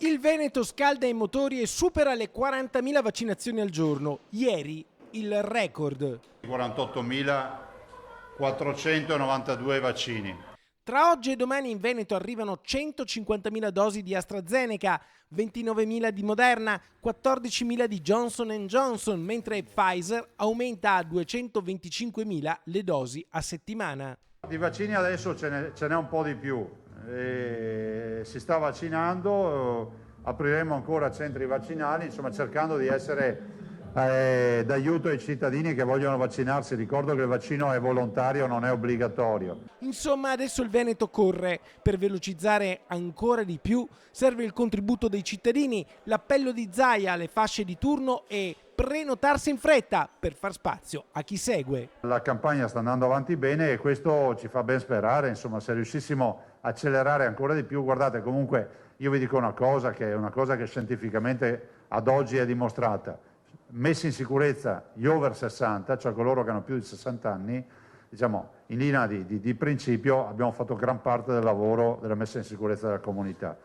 Il Veneto scalda i motori e supera le 40.000 vaccinazioni al giorno. Ieri il record. 48.492 vaccini. Tra oggi e domani in Veneto arrivano 150.000 dosi di AstraZeneca, 29.000 di Moderna, 14.000 di Johnson Johnson, mentre Pfizer aumenta a 225.000 le dosi a settimana. Di vaccini adesso ce n'è un po' di più. Si sta vaccinando, apriremo ancora centri vaccinali, insomma cercando di essere d'aiuto ai cittadini che vogliono vaccinarsi. Ricordo che il vaccino è volontario, non è obbligatorio. Insomma, adesso il Veneto corre. Per velocizzare ancora di più serve il contributo dei cittadini, l'appello di Zaia alle fasce di turno e prenotarsi in fretta per far spazio a chi segue. La campagna sta andando avanti bene e questo ci fa ben sperare, insomma, se riuscissimo a accelerare ancora di più. Guardate, comunque io vi dico una cosa che scientificamente ad oggi è dimostrata. Messi in sicurezza gli over 60, cioè coloro che hanno più di 60 anni, diciamo, in linea di principio abbiamo fatto gran parte del lavoro della messa in sicurezza della comunità.